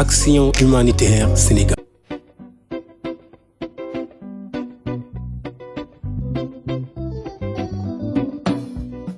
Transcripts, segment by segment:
Action humanitaire Sénégal.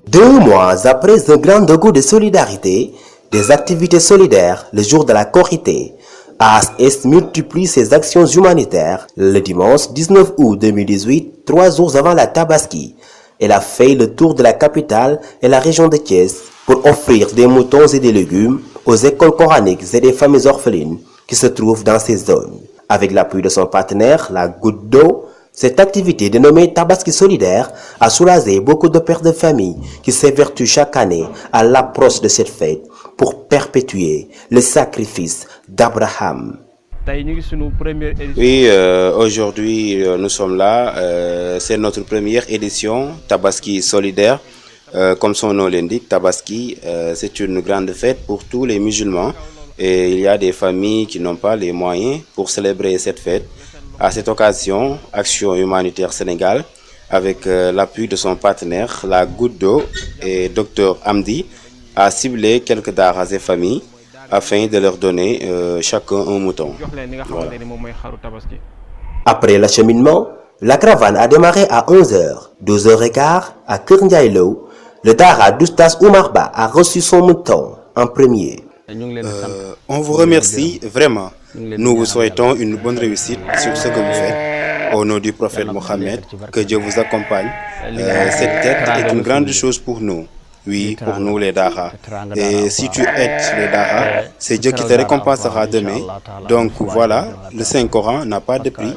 Deux mois après un grand dogu de solidarité, des activités solidaires le jour de la Korité, ASS multiplie ses actions humanitaires. Le dimanche 19 août 2018, 3 jours avant la Tabaski, elle a fait le tour de la capitale et la région de Thiès pour offrir des moutons et des légumes aux écoles coraniques et des familles orphelines qui se trouvent dans ces zones. Avec l'appui de son partenaire, la Goutte d'eau, cette activité dénommée Tabaski solidaire a soulagé beaucoup de pères de famille qui s'évertuent chaque année à l'approche de cette fête pour perpétuer le sacrifice d'Abraham. Oui, aujourd'hui nous sommes là, c'est notre première édition Tabaski solidaire. Comme son nom l'indique, Tabaski, c'est une grande fête pour tous les musulmans et il y a des familles qui n'ont pas les moyens pour célébrer cette fête. À cette occasion, Action humanitaire Sénégal, avec l'appui de son partenaire, la Goutte d'eau et Dr Amdi, a ciblé quelques daras et familles afin de leur donner chacun un mouton. Voilà. Après l'acheminement, la caravane a démarré à 11h. 12h15, à Kër Ndiaye Lo, le dara d'Oustaz Oumar Ba a reçu son mouton en premier. On vous remercie vraiment. Nous vous souhaitons une bonne réussite sur ce que vous faites. Au nom du prophète Mohammed, que Dieu vous accompagne. Cette tête est une grande chose pour nous. Oui, pour nous les Dara. Et si tu aides les Dara, c'est Dieu qui te récompensera demain. Donc voilà, le Saint-Coran n'a pas de prix.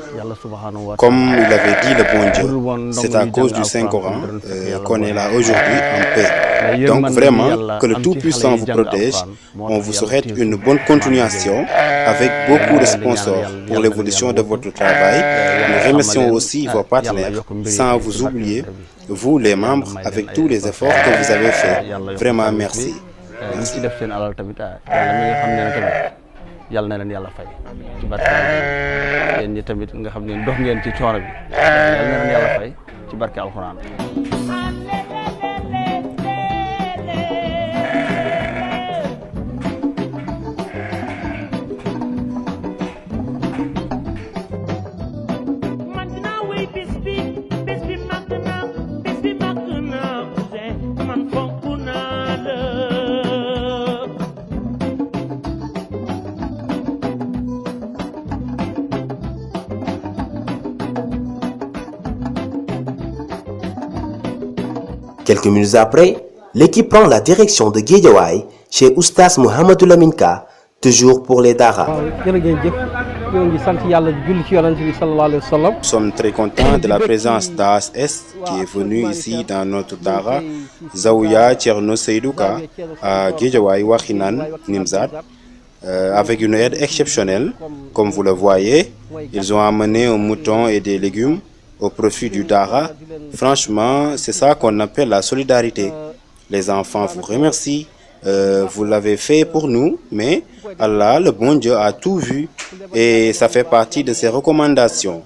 Comme il avait dit le bon Dieu, c'est à cause du Saint-Coran qu'on est là aujourd'hui en paix. Donc vraiment, que le Tout-Puissant vous protège. On vous souhaite une bonne continuation avec beaucoup de sponsors pour l'évolution de votre travail. Nous remercions aussi vos partenaires, sans vous oublier, vous les membres, avec tous les efforts que vous avez fait. Vraiment merci. Merci. yàlla na leen yàlla fay ci barke yéen ñi tamit nga xam ne dox ngeen ci coono bi yàlla na leen yàlla fay ci barke alxuraan. Quelques minutes après, l'équipe prend la direction de Guédiawaye chez Oustaz Mouhamadou Lamine Ka, toujours pour les Dara. Nous sommes très contents de la présence d'ASS qui est venu ici dans notre Dara, Zaouya Thierno Seydouka, à Guédiawaye Wakhinane Nimzat, avec une aide exceptionnelle. Comme vous le voyez, ils ont amené un mouton et des légumes au profit du Dara. Franchement, c'est ça qu'on appelle la solidarité. Les enfants vous remercient. Vous l'avez fait pour nous, mais Allah, le bon Dieu, a tout vu et ça fait partie de ses recommandations.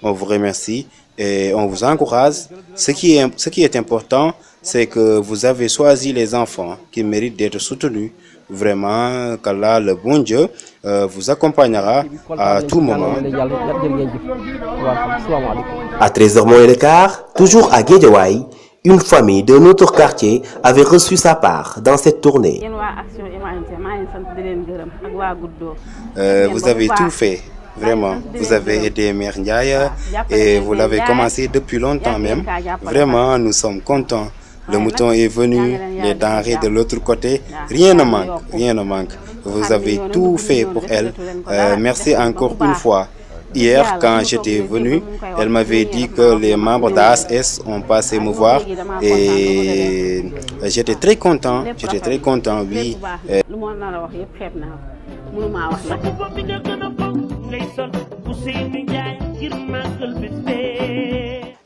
On vous remercie et on vous encourage. Ce qui est important, c'est que vous avez choisi les enfants qui méritent d'être soutenus. Vraiment, qu'Allah, le bon Dieu, vous accompagnera à tout moment. À 13h moins le quart, toujours à Guédiawaye, une famille de notre quartier avait reçu sa part dans cette tournée. Vous avez tout fait, vraiment. Vous avez aidé Mère Ndiaye et vous l'avez commencé depuis longtemps même. Vraiment, nous sommes contents. Le mouton est venu, les denrées de l'autre côté, rien ne manque, rien ne manque. Vous avez tout fait pour elle. Merci encore une fois. Hier, quand j'étais venu, elle m'avait dit que les membres d'ASS ont passé me voir et j'étais très content, oui.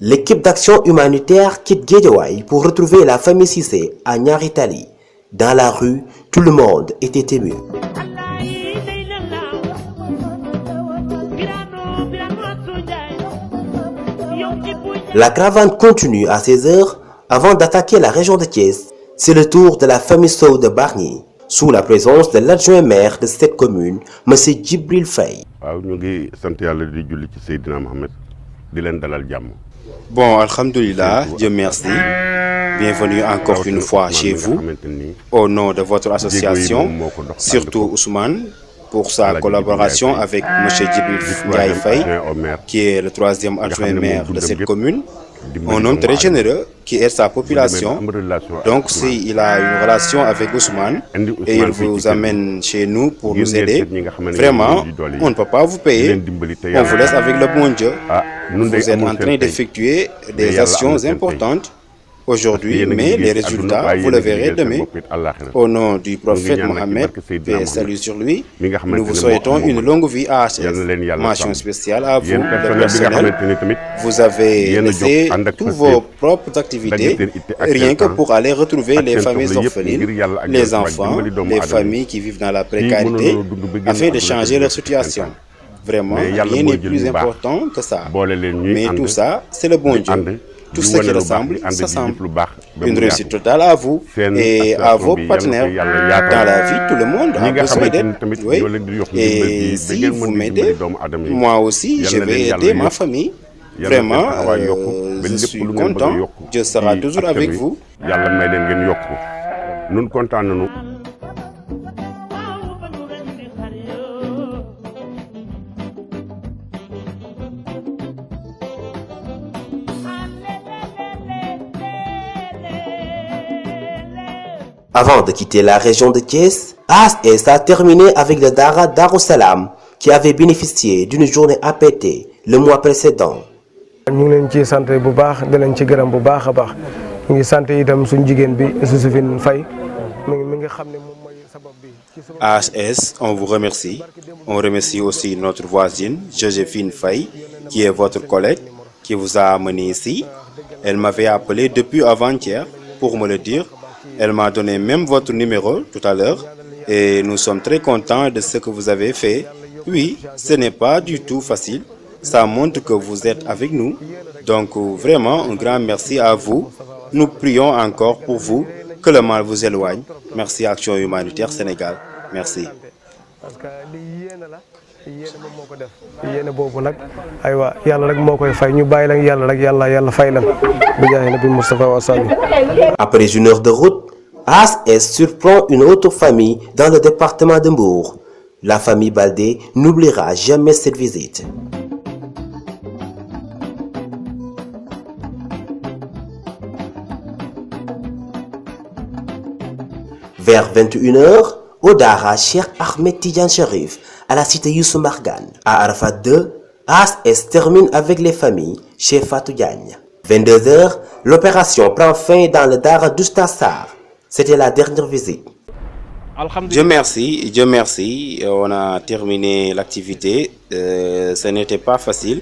L'équipe d'action humanitaire quitte Guédiawaye pour retrouver la famille Cissé à Niary Tally. Dans la rue, tout le monde était ému. La caravane continue à 16h avant d'attaquer la région de Thiès. C'est le tour de la famille Sow de Bargny. sous la présence de l'adjoint maire de cette commune, M. Djibril Faye. Bon, alhamdoulilah, Dieu merci. Bienvenue encore une fois chez vous, au nom de votre association, surtout Ousmane, pour sa collaboration avec M. Djibril Faye, qui est le 3e adjoint maire de cette commune. Un homme très généreux qui aide sa population. Donc, s'il a une relation avec Ousmane et il vous amène chez nous pour nous aider, vraiment, on ne peut pas vous payer. On vous laisse avec le bon Dieu. Vous êtes en train d'effectuer des actions importantes aujourd'hui, mais les résultats, vous le verrez demain. Au nom du prophète Mohammed, paix et salut sur lui, nous vous souhaitons une longue vie à HS. Mention spéciale à vous, le personnel. Vous avez laissé toutes vos propres activités, rien que pour aller retrouver les familles orphelines, les enfants, les familles qui vivent dans la précarité, afin de changer leur situation. Vraiment, rien n'est plus important que ça. Mais tout ça, c'est le bon Dieu. Tout ce qui ressemble, s'assemble. Une réussite totale à vous et à vos partenaires. Dans la vie, tout le monde a besoin d'aide. Oui. Et si vous m'aidez, moi aussi, je vais aider ma famille. Vraiment, je suis content. Dieu sera toujours avec vous. Avant de quitter la région de Thiès, ASS a terminé avec le Dara Darussalam, qui avait bénéficié d'une journée APT le mois précédent. Ñu ngi leen ci sant bu baax di leen ci gërëm bu baax a baax ñu ngi sant itam suñu jigéen bi Joséphine Faye mi nga xam ne moom mooy sabab bi. ASS, on vous remercie. On remercie aussi notre voisine Joséphine Faye, qui est votre collègue, qui vous a amené ici. Elle m'avait appelé depuis avant-hier pour me le dire. Elle m'a donné même votre numéro tout à l'heure et nous sommes très contents de ce que vous avez fait. Oui, ce n'est pas du tout facile. Ça montre que vous êtes avec nous. Donc vraiment, un grand merci à vous. Nous prions encore pour vous, que le mal vous éloigne. Merci Action Humanitaire Sénégal. Merci. Après une heure de route, ASS surprend une autre famille dans le département de Mbour. La famille Baldé n'oubliera jamais cette visite. Vers 21h, au Dara Cheikh Ahmed Tidiane Cherif, à la cité Youssou Margan. À Arafat 2, ASS termine avec les familles chez Fatou Diagne. 22h, l'opération prend fin dans le Dara d'Oustassar. C'était la dernière visite. Dieu merci, Dieu merci. On a terminé l'activité. Ce n'était pas facile,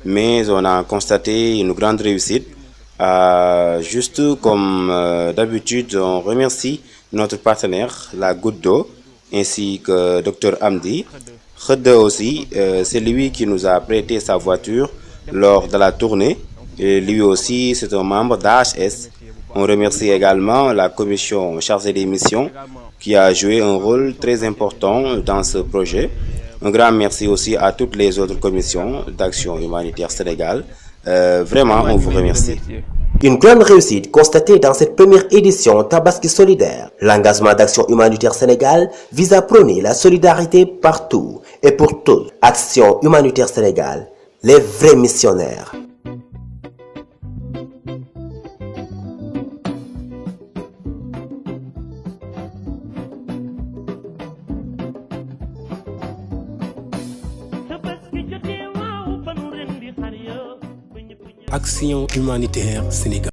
mais on a constaté une grande réussite. Juste comme d'habitude, on remercie notre partenaire, la Goutte d'eau, ainsi que Dr Amdi. Khedde aussi, c'est lui qui nous a prêté sa voiture lors de la tournée. Et lui aussi, c'est un membre d'AHS. On remercie également la commission chargée des missions qui a joué un rôle très important dans ce projet. Un grand merci aussi à toutes les autres commissions d'Action Humanitaire Sénégal. Vraiment, on vous remercie. Une grande réussite constatée dans cette première édition Tabaski Solidaire. L'engagement d'Action Humanitaire Sénégal vise à prôner la solidarité partout et pour tous. Action Humanitaire Sénégal, les vrais missionnaires. Action Humanitaire Sénégal.